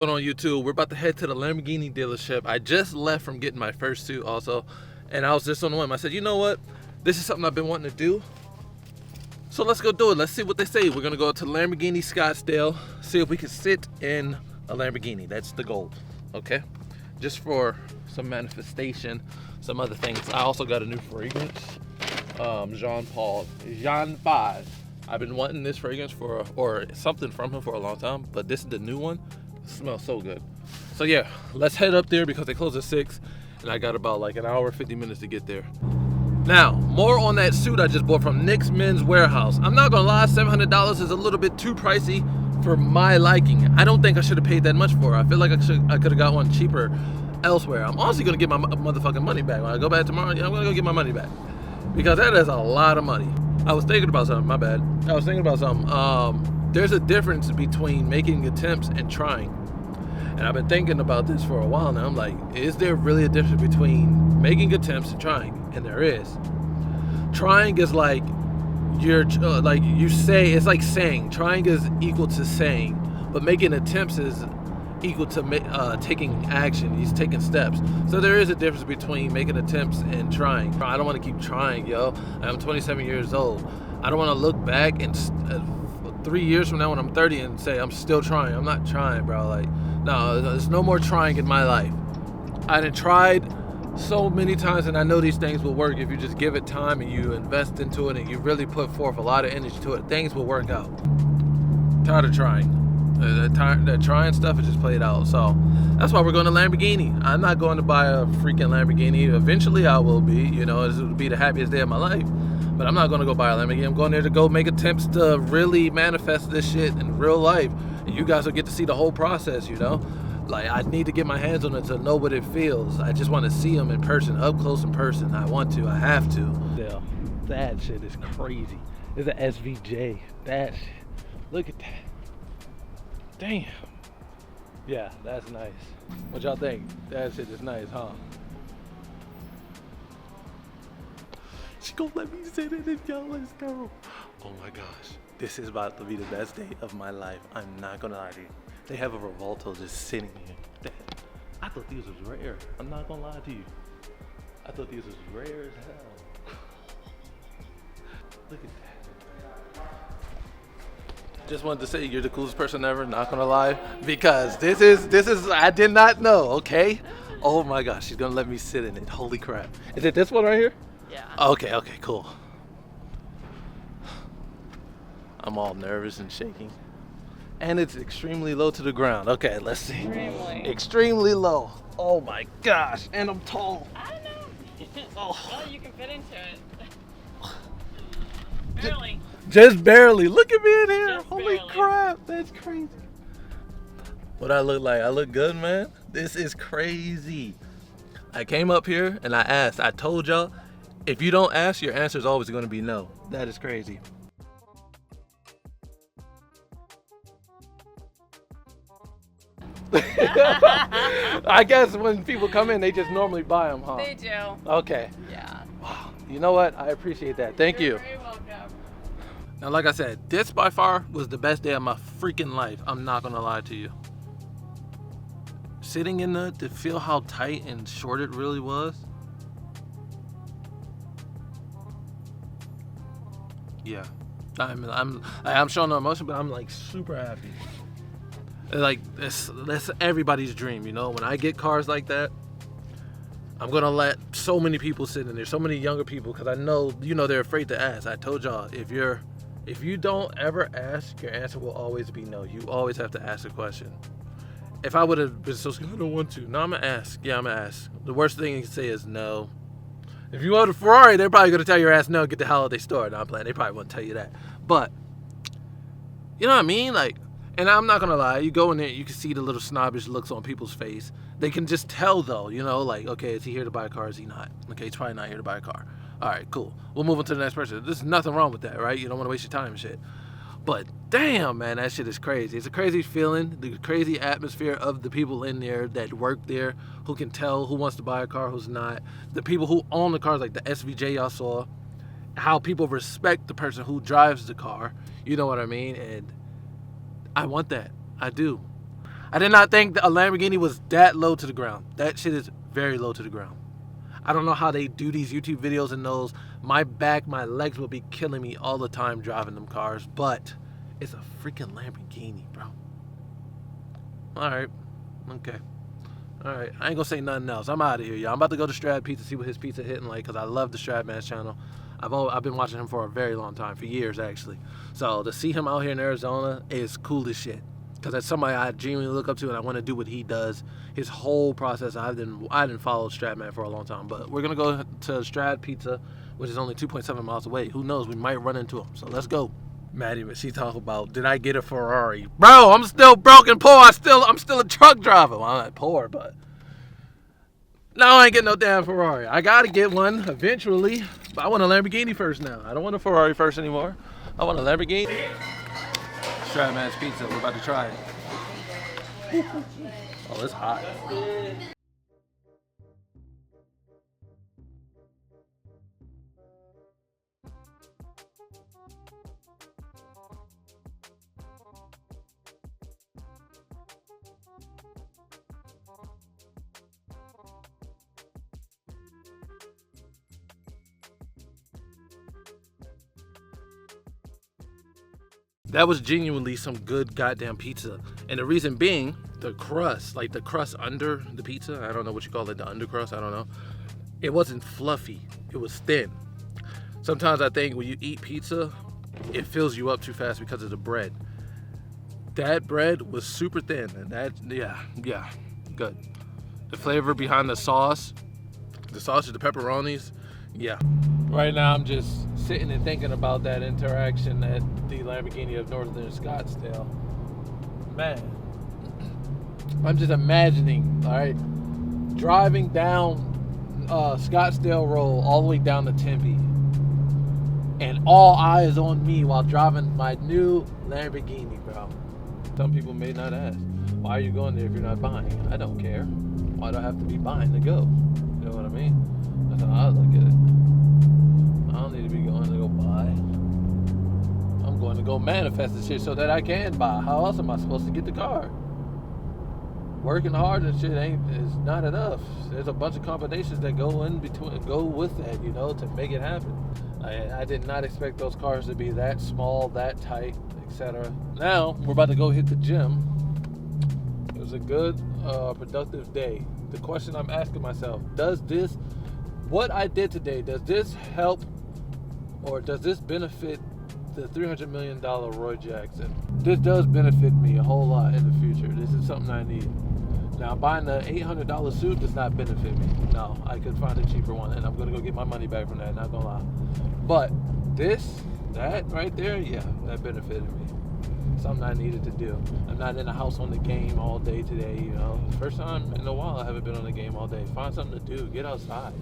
On YouTube, we're about to head to the Lamborghini dealership. I just left from getting my first suit also, and I was just on the whim. I said, you know what? This is something I've been wanting to do, so let's go do it. Let's see what they say. We're gonna go to Lamborghini Scottsdale, see if we can sit in a Lamborghini. That's the goal, okay? Just for some manifestation, some other things. I also got a new fragrance, Jean 5. I've been wanting this fragrance or something from him for a long time, but this is the new one. It smells so good. So yeah, let's head up there because they close at 6, and I got about like an hour, 50 minutes to get there. Now, more on that suit I just bought from Nick's Men's Warehouse. I'm not gonna lie, $700 is a little bit too pricey for my liking. I don't think I should have paid that much for it. I feel like I could have got one cheaper elsewhere. I'm honestly gonna get my motherfucking money back. When I go back tomorrow, yeah, I'm gonna go get my money back. Because that is a lot of money. I was thinking about something, my bad. I was thinking about something. There's a difference between making attempts and trying. And I've been thinking about this for a while now. I'm like, is there really a difference between making attempts and trying? And there is. Trying is like like you say, it's like saying. Trying is equal to saying, but making attempts is equal to taking action. He's taking steps. So there is a difference between making attempts and trying. I don't want to keep trying, yo. I'm 27 years old. I don't want to look back and 3 years from now when I'm 30 and say I'm still trying. I'm not trying, bro. Like, no, there's no more trying in my life. I done tried so many times, and I know these things will work if you just give it time and you invest into it and you really put forth a lot of energy to it. Things will work out. Tired of trying. That trying stuff is just played out. So that's why we're going to Lamborghini. I'm not going to buy a freaking Lamborghini. Eventually I will be. You know, this will be the happiest day of my life. But I'm not going to go buy a Lamborghini. I'm going there to go make attempts to really manifest this shit in real life. And you guys will get to see the whole process, you know? Like, I need to get my hands on it to know what it feels. I just want to see them in person, up close in person. I want to. I have to. Yeah, that shit is crazy. It's an SVJ. That shit. Look at that. Damn. Yeah, that's nice. What y'all think? That shit is nice, huh? She gonna let me sit in it, y'all. Let's go. Oh my gosh. This is about to be the best day of my life. I'm not gonna lie to you. They have a Revolto just sitting here. I thought these was rare. I'm not gonna lie to you. I thought these was rare as hell. Look at that. Just wanted to say you're the coolest person ever, not gonna lie. Because this is I did not know, okay? Oh my gosh, she's gonna let me sit in it. Holy crap. Is it this one right here? Yeah. Okay, cool. I'm all nervous and shaking. And it's extremely low to the ground. Okay, let's see. Extremely low. Oh my gosh, and I'm tall. I don't know. Oh. Well, you can fit into it. Barely. Just barely. Look at me in here. Just Holy barely. crap, that's crazy. What I look like? I look good, man. This is crazy. I came up here and I asked. I told y'all, if you don't ask, your answer is always going to be no. That is crazy. I guess when people come in, they just normally buy them, huh? They do. Okay. Yeah. Wow. You know what? I appreciate that. Thank you. You're very welcome. Now, like I said, this by far was the best day of my freaking life. I'm not gonna lie to you. Sitting in the to feel how tight and short it really was. Yeah, I'm showing no emotion, but I'm like super happy. Like that's everybody's dream, you know. When I get cars like that, I'm gonna let so many people sit in there, so many younger people, because I know, you know, they're afraid to ask. I told y'all, if you don't ever ask, your answer will always be no. You always have to ask a question. If I would have been so scared, I don't want to. No, I'm gonna ask. Yeah, I'm gonna ask. The worst thing you can say is no. If you own a Ferrari, they're probably gonna tell your ass no, get the hell out of their store. No, I'm playing. They probably won't tell you that. But you know what I mean? Like, and I'm not gonna lie, you go in there, you can see the little snobbish looks on people's face. They can just tell though, you know, like, okay, is he here to buy a car? Is he not? Okay, he's probably not here to buy a car. All right, cool. We'll move on to the next person. There's nothing wrong with that, right? You don't want to waste your time and shit. But damn, man, that shit is crazy. It's a crazy feeling, the crazy atmosphere of the people in there that work there, who can tell who wants to buy a car, who's not. The people who own the cars, like the SVJ y'all saw, how people respect the person who drives the car. You know what I mean? And I want that. I do. I did not think a Lamborghini was that low to the ground. That shit is very low to the ground. I don't know how they do these YouTube videos in those. My back, my legs will be killing me all the time driving them cars, but it's a freaking Lamborghini, bro. Alright. Okay. Alright. I ain't gonna say nothing else. I'm out of here, y'all. I'm about to go to Strad Pizza, see what his pizza hitting like, because I love the Strad Man's channel. I've been watching him for a very long time, for years actually. So to see him out here in Arizona is cool as shit. Because that's somebody I genuinely look up to, and I want to do what he does. His whole process, I didn't follow Stratman for a long time. But we're going to go to Strad Pizza, which is only 2.7 miles away. Who knows? We might run into him. So let's go. Maddie, she talk about, did I get a Ferrari? Bro, I'm still broke and poor. I'm still a truck driver. Well, I'm not poor, but no, I ain't getting no damn Ferrari. I got to get one eventually. But I want a Lamborghini first now. I don't want a Ferrari first anymore. I want a Lamborghini. Stratman's Pizza. We're about to try it. Oh, it's hot. That was genuinely some good goddamn pizza. And the reason being, the crust, like the crust under the pizza, I don't know what you call it, the undercrust, I don't know. It wasn't fluffy, it was thin. Sometimes I think when you eat pizza, it fills you up too fast because of the bread. That bread was super thin, and that, yeah, good. The flavor behind the sausage, the pepperonis, yeah. Right now I'm just sitting and thinking about that interaction at the Lamborghini of Northern Scottsdale. Man, I'm just imagining, all right, driving down Scottsdale Road all the way down to Tempe, and all eyes on me while driving my new Lamborghini, bro. Some people may not ask, why are you going there if you're not buying? I don't care. Why do I have to be buying to go? You know what I mean? That's how I look at it. I don't need to be going to go buy. I'm going to go manifest this shit so that I can buy. How else am I supposed to get the car? Working hard and shit is not enough. There's a bunch of combinations that go with that, you know, to make it happen. I did not expect those cars to be that small, that tight, etc. Now we're about to go hit the gym. It was a good, productive day. The question I'm asking myself: what I did today, does this help, or does this benefit the $300 million Roy Jackson? This does benefit me a whole lot in the future. This is something I need. Now, buying the $800 suit does not benefit me. No, I could find a cheaper one, and I'm going to go get my money back from that, not going to lie. But that right there, yeah, that benefited me. Something I needed to do. I'm not in the house on the game all day today, you know. First time in a while I haven't been on the game all day. Find something to do. Get outside.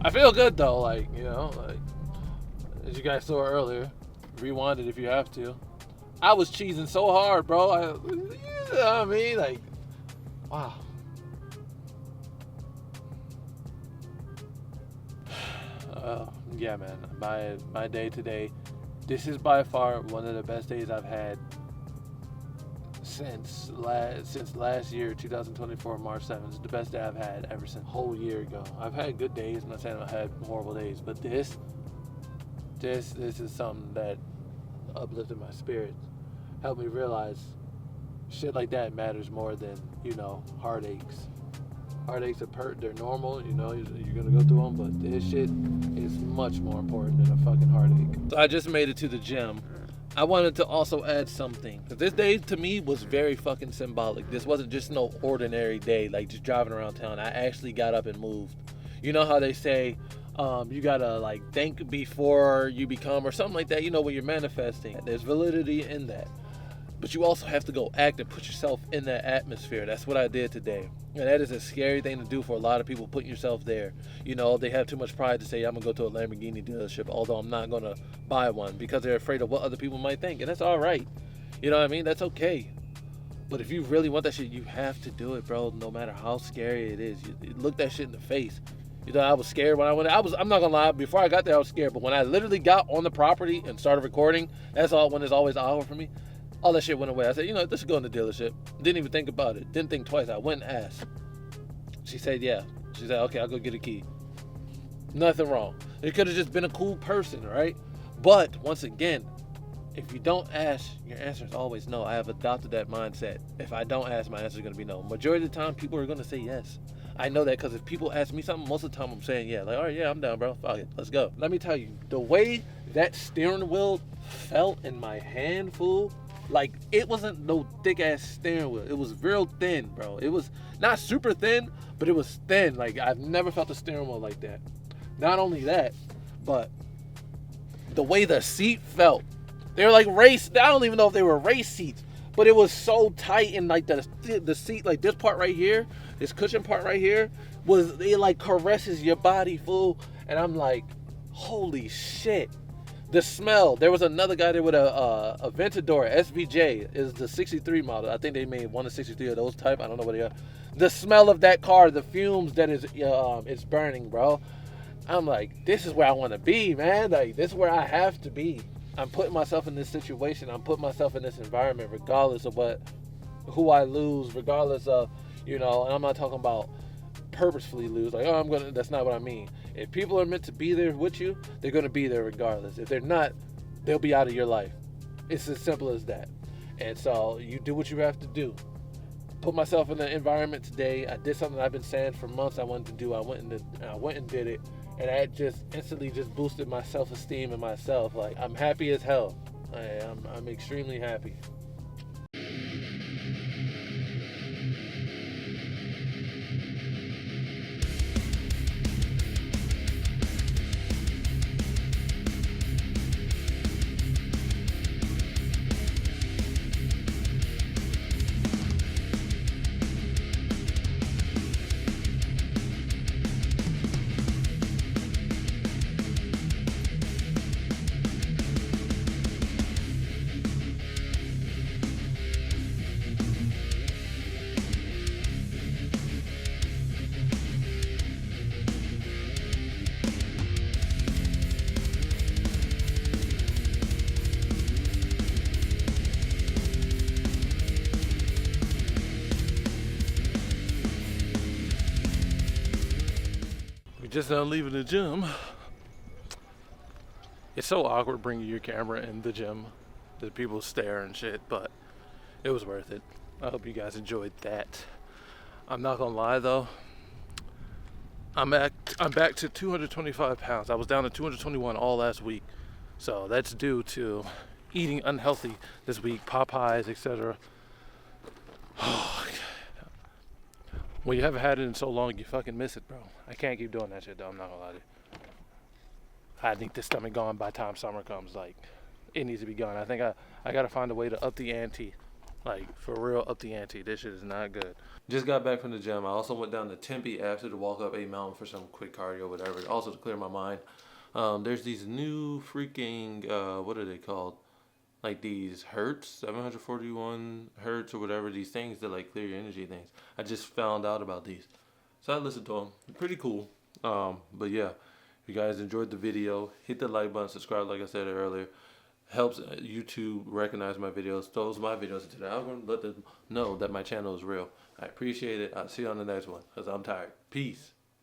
I feel good, though, like, you know, like, as you guys saw earlier, rewind it if you have to. I was cheesing so hard, bro. You know what I mean? Like, wow. Yeah, man. My day today, this is by far one of the best days I've had since last year, 2024, March 7th. It's the best day I've had ever since a whole year ago. I've had good days. I'm not saying I've had horrible days, but this is something that uplifted my spirits, helped me realize shit like that matters more than, you know, heartaches. Heartaches they're normal, you know, you're gonna go through them, but this shit is much more important than a fucking heartache. So I just made it to the gym. I wanted to also add something. This day to me was very fucking symbolic. This wasn't just no ordinary day, like just driving around town. I actually got up and moved. You know how they say, you gotta like think before you become, or something like that, you know, when you're manifesting. There's validity in that. But you also have to go act and put yourself in that atmosphere. That's what I did today. And that is a scary thing to do for a lot of people, putting yourself there. You know, they have too much pride to say, I'm going to go to a Lamborghini dealership, although I'm not going to buy one, because they're afraid of what other people might think. And that's all right. You know what I mean? That's okay. But if you really want that shit, you have to do it, bro, no matter how scary it is. You look that shit in the face. You know, I was scared when I went. I'm not going to lie. Before I got there, I was scared. But when I literally got on the property and started recording, that's all when it's always awkward for me. All that shit went away. I said, you know, let's go in the dealership. Didn't even think about it. Didn't think twice. I went and asked. She said, yeah. She said, okay, I'll go get a key. Nothing wrong. It could have just been a cool person, right? But once again, if you don't ask, your answer is always no. I have adopted that mindset. If I don't ask, my answer is going to be no. Majority of the time, people are going to say yes. I know that because if people ask me something, most of the time I'm saying yeah. Like, all right, yeah, I'm down, bro. Fuck it. Let's go. Let me tell you, the way that steering wheel felt in my hand, fool, like, it wasn't no thick-ass steering wheel. It was real thin, bro. It was not super thin, but it was thin. Like, I've never felt a steering wheel like that. Not only that, but the way the seat felt. They were like race. I don't even know if they were race seats, but it was so tight, and like the seat, like this part right here, this cushion part right here, it like caresses your body, fool. And I'm like, holy shit. The smell. There was another guy there with a Aventador SVJ. Is the 63 model. I think they made one of 63 of those type. I don't know what they are. The smell of that car, the fumes that it's burning, bro. I'm like, this is where I want to be, man. Like, this is where I have to be. I'm putting myself in this situation. I'm putting myself in this environment, regardless of who I lose, regardless of, and I'm not talking about purposefully lose. Like, that's not what I mean. If people are meant to be there with you, they're going to be there regardless. If they're not, they'll be out of your life. It's as simple as that. And so you do what you have to do. Put myself in the environment today. I did something I've been saying for months I wanted to do. I went and did it. And that just instantly just boosted my self-esteem and myself. Like, I'm happy as hell. I'm extremely happy. Just now leaving the gym. It's so awkward bringing your camera in the gym. The people stare and shit, but it was worth it. I hope you guys enjoyed that. I'm not gonna lie though. I'm back to 225 pounds. I was down to 221 all last week. So that's due to eating unhealthy this week, Popeyes, etc. When you haven't had it in so long, you fucking miss it, bro. I can't keep doing that shit, though. I'm not gonna lie to you. I think this stomach gone by the time summer comes. Like, it needs to be gone. I think I gotta find a way to up the ante. Like, for real, up the ante. This shit is not good. Just got back from the gym. I also went down to Tempe after to walk up a mountain for some quick cardio, whatever. Also to clear my mind. There's these new freaking, what are they called? Like these hertz, 741 hertz or whatever, these things that like clear your energy things. I just found out about these. So I listened to them. Pretty cool. But yeah, if you guys enjoyed the video, hit the like button, subscribe like I said earlier. Helps YouTube recognize my videos, throws my videos into the algorithm, let them know that my channel is real. I appreciate it. I'll see you on the next one because I'm tired. Peace.